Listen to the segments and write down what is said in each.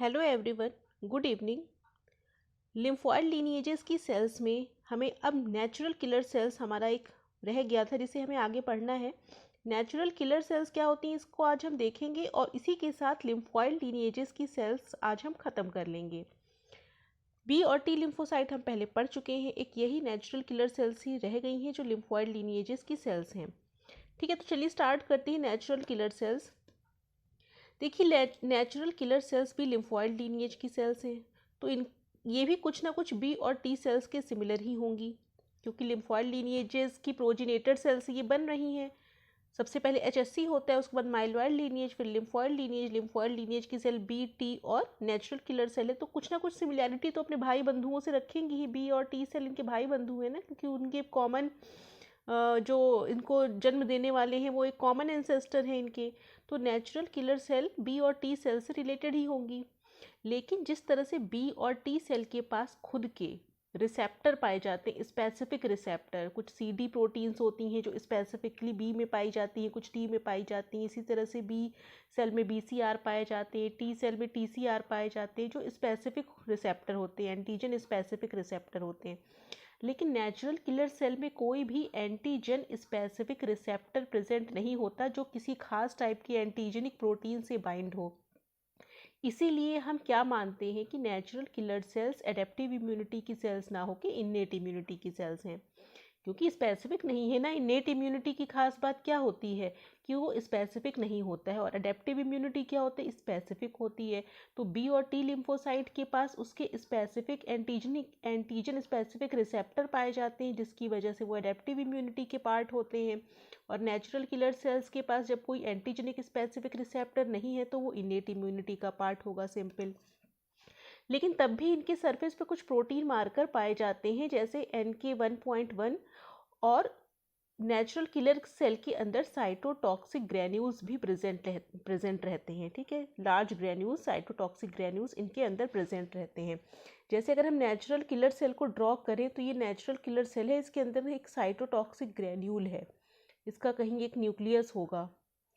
Hello everyone, good evening. Lymphoid lineages की cells में हमें अब नेचुरल किलर सेल्स हमारा एक रह गया था जिसे हमें आगे पढ़ना है। नेचुरल किलर सेल्स क्या होती हैं इसको आज हम देखेंगे और इसी के साथ लिम्फोइड लीनिएजेस की सेल्स आज हम ख़त्म कर लेंगे। बी और टी लिम्फोसाइट हम पहले पढ़ चुके हैं, एक यही नेचुरल किलर सेल्स ही रह गई हैं जो लिम्फोइड लीनिएजेस की सेल्स हैं। ठीक है, तो चलिए स्टार्ट करते हैं नेचुरल किलर सेल्स। देखिए, नेचुरल किलर सेल्स भी लिम्फोइड लीनिएज की सेल्स हैं, तो ये भी कुछ ना कुछ बी और टी सेल्स के सिमिलर ही होंगी, क्योंकि लिम्फोइड लीनिएजेस की प्रोजिनेटर सेल्स ये बन रही हैं। सबसे पहले एचएससी होता है, उसके बाद माइलॉइड लीनिएज, फिर लिम्फोइड लीनिएज की सेल बी, टी और नेचुरल किलर सेल है। तो कुछ ना कुछ सिमिलैरिटी तो अपने भाई बंधुओं से रखेंगी ही। बी और टी सेल इनके भाई बंधु हैं ना, क्योंकि उनके कॉमन जो इनको जन्म देने वाले हैं वो एक कॉमन एंसेस्टर हैं इनके। तो नेचुरल किलर सेल बी और टी सेल से रिलेटेड ही होंगी। लेकिन जिस तरह से बी और टी सेल के पास खुद के रिसेप्टर पाए जाते हैं, स्पेसिफिक रिसेप्टर, कुछ सीडी प्रोटीन्स होती हैं जो स्पेसिफिकली बी में पाई जाती हैं, कुछ टी में पाई जाती हैं। इसी तरह से बी सेल में बीसीआर पाए जाते हैं, टी सेल में टीसीआर पाए जाते हैं, जो स्पेसिफिक रिसेप्टर होते हैं, एंटीजन स्पेसिफिक रिसेप्टर होते हैं। लेकिन नेचुरल किलर सेल में कोई भी एंटीजन स्पेसिफिक रिसेप्टर प्रेजेंट नहीं होता जो किसी खास टाइप की एंटीजेनिक प्रोटीन से बाइंड हो। इसीलिए हम क्या मानते हैं कि natural killer sales adaptive immunity की सेल्स ना होकर इन्नेट इम्यूनिटी की सेल्स हैं, क्योंकि स्पेसिफिक नहीं है ना। इन्नेट इम्यूनिटी की खास बात क्या होती है कि वो स्पेसिफिक नहीं होता है, और अडेप्टिव इम्यूनिटी क्या होता है, स्पेसिफिक होती है। तो बी और टी लिम्फोसाइट के पास उसके स्पेसिफिक एंटीजन स्पेसिफिक रिसेप्टर पाए जाते हैं, जिसकी वजह से वो अडेप्टिव इम्यूनिटी के पार्ट होते हैं। और नेचुरल किलर सेल्स के पास जब कोई एंटीजेनिक स्पेसिफिक रिसेप्टर नहीं है तो वो इन्नेट इम्यूनिटी का पार्ट होगा, सिंपल। लेकिन तब भी इनके सरफेस पे कुछ प्रोटीन मार्कर पाए जाते हैं, जैसे NK1.1, और नेचुरल किलर सेल के अंदर साइटोटॉक्सिक ग्रेन्यूल्स भी प्रेजेंट रहते हैं। ठीक है, लार्ज ग्रेन्यूल्स, साइटोटॉक्सिक ग्रेन्यूल्स इनके अंदर प्रेजेंट रहते हैं। जैसे अगर हम नेचुरल किलर सेल को ड्रॉ करें तो ये नेचुरल किलर सेल है, इसके अंदर एक साइटोटॉक्सिक ग्रेन्यूल है, इसका कहीं एक न्यूक्लियस होगा।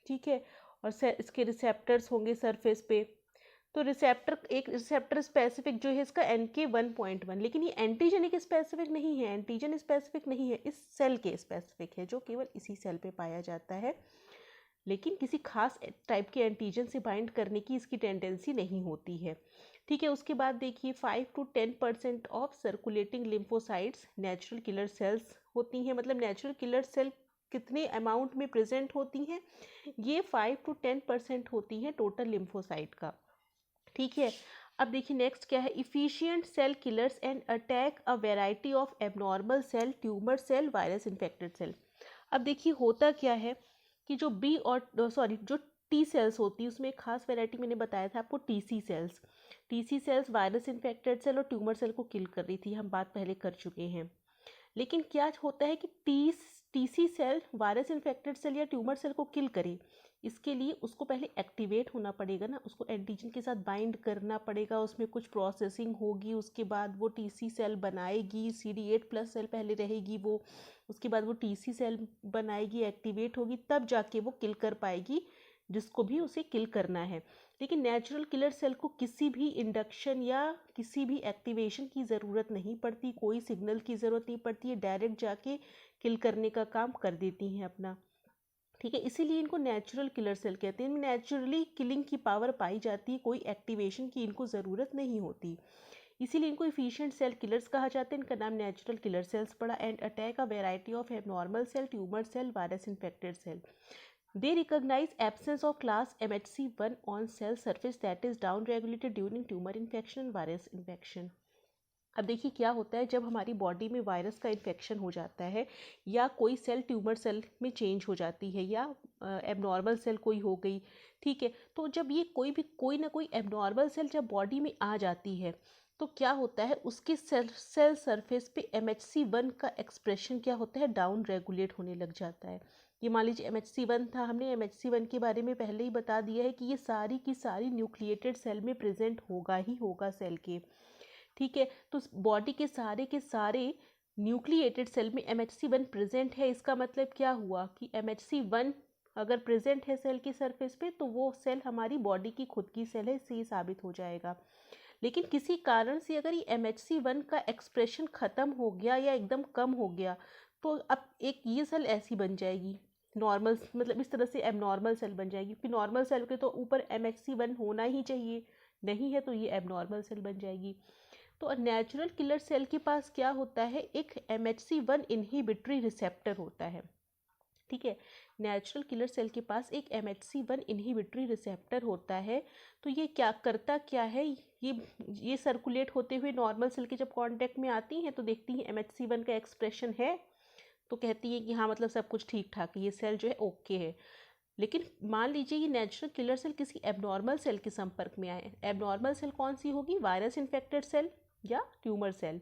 ठीक है, और इसके रिसेप्टर्स होंगे सरफेस पे। तो एक रिसेप्टर स्पेसिफिक जो है इसका NK1.1, लेकिन ये एंटीजेनिक स्पेसिफिक नहीं है, एंटीजन स्पेसिफिक नहीं है, इस सेल के स्पेसिफिक है, जो केवल इसी सेल पे पाया जाता है। लेकिन किसी खास टाइप के एंटीजन से बाइंड करने की इसकी टेंडेंसी नहीं होती है। ठीक है, उसके बाद देखिए 5 to 10% of circulating lymphocytes natural killer sales होती हैं। मतलब नेचुरल किलर सेल कितने अमाउंट में प्रेजेंट होती हैं, ये 5 to 10% होती हैं टोटल लिम्फोसाइट का। ठीक है, अब देखिए नेक्स्ट क्या है, efficient cell killers and attack a variety of abnormal cell, tumour cell, virus infected cell. अब देखिए होता क्या है कि जो जो टी सेल्स होती है उसमें एक खास वैरायटी मैंने बताया था आपको, TC cells virus infected cell और ट्यूमर सेल को किल कर रही थी, हम बात पहले कर चुके हैं। लेकिन क्या होता है कि TC cell virus infected cell या ट्यूमर सेल को किल करे, इसके लिए उसको पहले एक्टिवेट होना पड़ेगा ना, उसको एंटीजन के साथ बाइंड करना पड़ेगा, उसमें कुछ प्रोसेसिंग होगी, उसके बाद वो टीसी सेल बनाएगी, CD8+ सेल पहले रहेगी वो, उसके बाद वो टीसी सेल बनाएगी, एक्टिवेट होगी, तब जाके वो किल कर पाएगी जिसको भी उसे किल करना है। लेकिन नेचुरल किलर सेल को किसी भी इंडक्शन या किसी भी एक्टिवेशन की ज़रूरत नहीं पड़ती, कोई सिग्नल की ज़रूरत नहीं पड़ती है, डायरेक्ट जाके किल करने का काम कर देती हैं अपना। ठीक है, इसीलिए इनको नेचुरल किलर सेल कहते हैं। इनमें नेचुरली किलिंग की पावर पाई जाती है, कोई एक्टिवेशन की इनको ज़रूरत नहीं होती, इसीलिए इनको इफिशिएंट सेल किलर्स कहा जाता है। इनका नाम नेचुरल किलर सेल्स पड़ा। And attack a variety of abnormal cell, tumour cell, virus infected cell. They recognize absence of class MHC1 on cell surface that is down regulated during tumor infection and virus infection। अब देखिए क्या होता है, जब हमारी body में virus का infection हो जाता है या कोई सेल ट्यूमर सेल में चेंज हो जाती है या एबनॉर्मल सेल कोई हो गई, ठीक है, तो जब ये कोई ना कोई एबनॉर्मल सेल जब बॉडी में आ जाती है तो क्या होता है, उसके सेल सरफेस पे MHC1 का एक्सप्रेशन क्या होता है, डाउन रेगुलेट होने लग जाता है। ये मान लीजिए MHC1 था, हमने MHC1 के बारे में पहले ही बता दिया है कि ये सारी की सारी न्यूक्लिएटेड सेल में प्रेजेंट होगा ही होगा सेल के। ठीक है, तो बॉडी के सारे न्यूक्लिएटेड सेल में MHC1 प्रेजेंट है। इसका मतलब क्या हुआ कि MHC1 अगर प्रेजेंट है सेल की सरफेस पे तो वो सेल हमारी बॉडी की खुद की सेल है, इससे ये साबित हो जाएगा। लेकिन किसी कारण से अगर ये MHC1 का एक्सप्रेशन ख़त्म हो गया या एकदम कम हो गया तो अब एक ये सेल ऐसी बन जाएगी, नॉर्मल मतलब इस तरह से एबनॉर्मल सेल बन जाएगी, क्योंकि नॉर्मल सेल के तो ऊपर MHC1 होना ही चाहिए, नहीं है तो ये एबनॉर्मल सेल बन जाएगी। तो नेचुरल किलर सेल के पास क्या होता है, एक MHC1 इनहिबिटरी रिसेप्टर होता है, ठीक है। नेचुरल किलर सेल के पास एक MHC1 इनहिबिटरी रिसेप्टर होता है। तो ये क्या करता क्या है, ये सर्कुलेट होते हुए नॉर्मल सेल के जब कांटेक्ट में आती हैं तो देखती हैं MHC1 का एक्सप्रेशन है, तो कहती है कि हाँ मतलब सब कुछ ठीक ठाक है, ये सेल जो है ओके है। लेकिन मान लीजिए ये नेचुरल किलर सेल किसी एबनॉर्मल सेल के संपर्क में आए। एबनॉर्मल सेल कौन सी होगी, वायरस इन्फेक्टेड सेल या ट्यूमर सेल।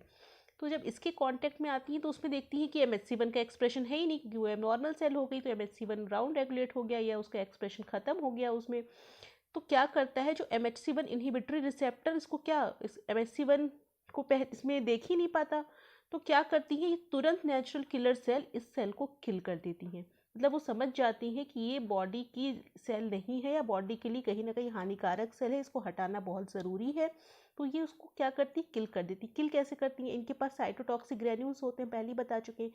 तो जब इसके कांटेक्ट में आती है तो उसमें देखती है कि MHC1 का एक्सप्रेशन है ही नहीं, क्योंकि वो एबनॉर्मल सेल हो गई, तो MHC1 डाउन रेगुलेट हो गया या उसका एक्सप्रेशन खत्म हो गया उसमें। तो क्या करता है जो MHC1 इनहिबिटरी रिसेप्टर, इसको क्या इस MHC1 को इसमें देख ही नहीं पाता, तो क्या करती है ये तुरंत नेचुरल किलर सेल इस सेल को किल कर देती हैं। मतलब वो समझ जाती है कि ये बॉडी की सेल नहीं है या बॉडी के लिए कहीं ना कहीं हानिकारक सेल है, इसको हटाना बहुत ज़रूरी है। तो ये उसको क्या करती, किल कर देती। किल कैसे करती हैं, इनके पास साइटोटॉक्सिक ग्रैन्यूल्स होते हैं, पहले ही बता चुके हैं।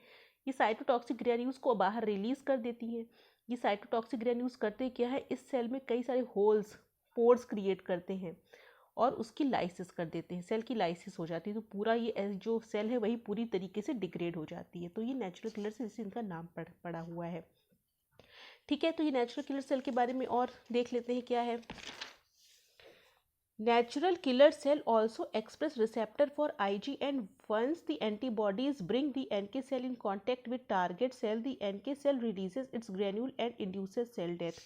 ये साइटोटॉक्सिक ग्रैन्यूल्स को बाहर रिलीज कर देती हैं। ये साइटोटॉक्सिक ग्रैन्यूल्स करते क्या है, इस सेल में कई सारे होल्स, पोर्स क्रिएट करते हैं और उसकी लाइसिस कर देते हैं, सेल की लाइसिस हो जाती है। तो पूरा ये जो सेल है वही पूरी तरीके से डिग्रेड हो जाती है। तो ये नेचुरल किलर सेल, इससे इनका नाम पड़ा हुआ है, ठीक है। तो ये नेचुरल किलर सेल के बारे में और देख लेते हैं क्या है। Natural killer cell also express receptor for Ig, and once the antibodies bring the NK cell in contact with target cell, the NK cell releases its granule and induces cell death.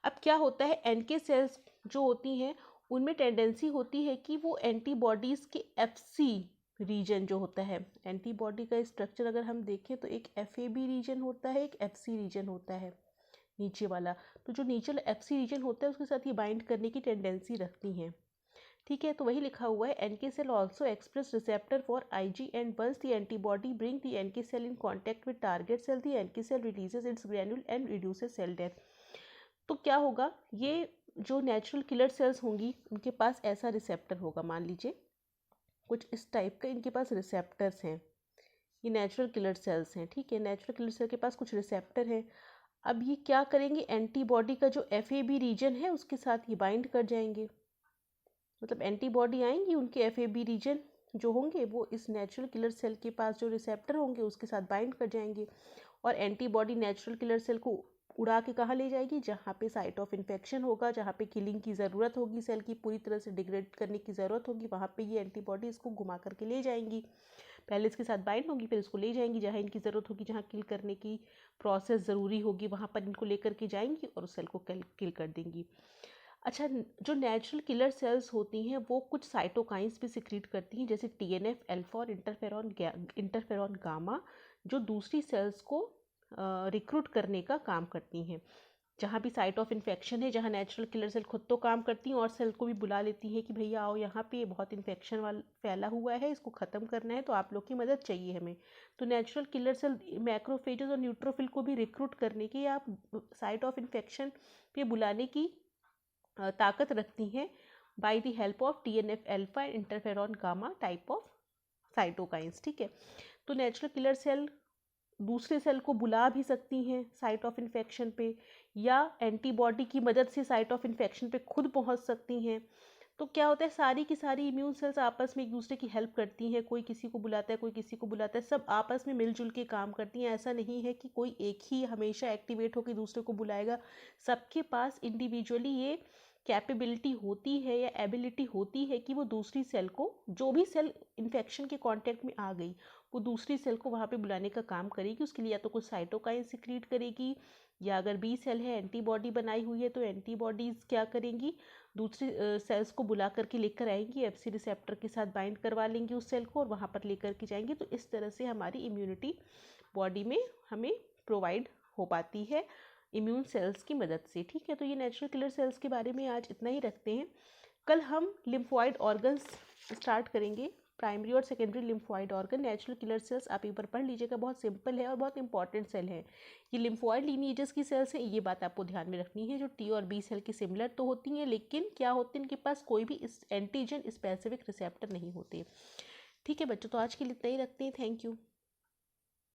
अब क्या होता है, NK cells जो होती हैं उनमें tendency होती है कि वो एंटीबॉडीज़ के FC रीजन जो होता है, एंटीबॉडी का स्ट्रक्चर अगर हम देखें तो एक FAB रीजन होता है, एक FC रीजन होता है नीचे वाला। तो जो नीचे FC रीजन होता है उसके साथ ये बाइंड करने की टेंडेंसी रखती हैं, ठीक है। तो वही लिखा हुआ है, NK cell also express receptor for IG, and once the antibody bring the NK cell in contact with target cell, the NK cell releases its granule and reduces cell death. तो क्या होगा, ये जो नेचुरल किलर सेल्स होंगी उनके पास ऐसा receptor होगा, मान लीजिए कुछ इस टाइप का इनके पास रिसेप्टर्स हैं, ये नेचुरल किलर सेल्स हैं, ठीक है। नेचुरल किलर सेल के पास कुछ रिसेप्टर हैं। अब ये क्या करेंगे, एंटीबॉडी का जो FAB रीजन है उसके साथ ये बाइंड कर जाएंगे, मतलब एंटीबॉडी आएंगी, उनके FAB रीजन जो होंगे वो इस नेचुरल किलर सेल के पास जो रिसेप्टर होंगे उसके साथ बाइंड कर जाएंगे, और एंटीबॉडी नेचुरल किलर सेल को उड़ा के कहाँ ले जाएगी, जहाँ पे साइट ऑफ इन्फेक्शन होगा, जहाँ पे किलिंग की ज़रूरत होगी, सेल की पूरी तरह से डिग्रेड करने की ज़रूरत होगी, वहाँ पे ये एंटीबॉडी इसको घुमा करके ले जाएंगी। पहले इसके साथ बाइंड होगी, फिर इसको ले जाएंगी जहाँ इनकी ज़रूरत होगी, जहाँ किल करने की प्रोसेस ज़रूरी होगी वहाँ पर इनको लेकर के जाएंगी और उस सेल को किल कर देंगी। अच्छा, जो नेचुरल किलर सेल्स होती हैं वो कुछ साइटोकाइंस भी सिक्रीट करती हैं, जैसे TNF अल्फा और इंटरफेरॉन गामा, जो दूसरी सेल्स को रिक्रूट करने का काम करती हैं। जहाँ भी साइट ऑफ इन्फेक्शन है, जहाँ नेचुरल किलर सेल खुद तो काम करती हैं और सेल को भी बुला लेती हैं कि भैया आओ, यहाँ पे बहुत इन्फेक्शन वाला फैला हुआ है, इसको ख़त्म करना है, तो आप लोग की मदद चाहिए हमें। तो नेचुरल किलर सेल मैक्रोफेजेस और न्यूट्रोफिल को भी रिक्रूट करने की या साइट ऑफ इन्फेक्शन पे बुलाने की ताकत रखती हैं by the help of TNF alpha and interferon gamma type of cytokines, ठीक है। तो नेचुरल किलर सेल दूसरे सेल को बुला भी सकती हैं साइट ऑफ इन्फेक्शन पे, या एंटीबॉडी की मदद से साइट ऑफ इन्फेक्शन पे खुद पहुंच सकती हैं। तो क्या होता है, सारी की सारी इम्यून सेल्स आपस में एक दूसरे की हेल्प करती हैं, कोई किसी को बुलाता है, कोई किसी को बुलाता है, सब आपस में मिलजुल के काम करती हैं। ऐसा नहीं है कि कोई एक ही हमेशा एक्टिवेट होकर दूसरे को बुलाएगा, सबके पास इंडिविजुअली ये कैपेबिलिटी होती है या एबिलिटी होती है कि वो दूसरी सेल को, जो भी सेल इन्फेक्शन के कांटेक्ट में आ गई, वो दूसरी सेल को वहाँ पे बुलाने का काम करेगी। उसके लिए या तो कुछ साइटोकाइन सिक्रीट करेगी, या अगर B सेल है एंटीबॉडी बनाई हुई है तो एंटीबॉडीज़ क्या करेंगी, दूसरी सेल्स को बुला करके लेकर आएंगी, FC रिसेप्टर के साथ बाइंड करवा लेंगी उस सेल को और वहाँ पर लेकर के जाएंगी। तो इस तरह से हमारी इम्यूनिटी बॉडी में हमें प्रोवाइड हो पाती है इम्यून सेल्स की मदद से, ठीक है। तो ये नेचुरल किलर सेल्स के बारे में आज इतना ही रखते हैं। कल हम लिम्फोइड ऑर्गन्स स्टार्ट करेंगे, प्राइमरी और secondary lymphoid organ. Natural killer sales आप एक बार पढ़ लीजिएगा, बहुत सिंपल है और बहुत इंपॉर्टेंट सेल है। ये लिम्फोइड लीनिएजेस की सेल्स हैं, ये बात आपको ध्यान में रखनी है। जो टी और बी सेल की सिमिलर तो होती हैं, लेकिन क्या होते हैं, इनके पास कोई भी इस एंटीजन स्पेसिफिक रिसेप्टर नहीं होते। ठीक है बच्चों, तो आज के लिए इतना ही रखते हैं। Thank you.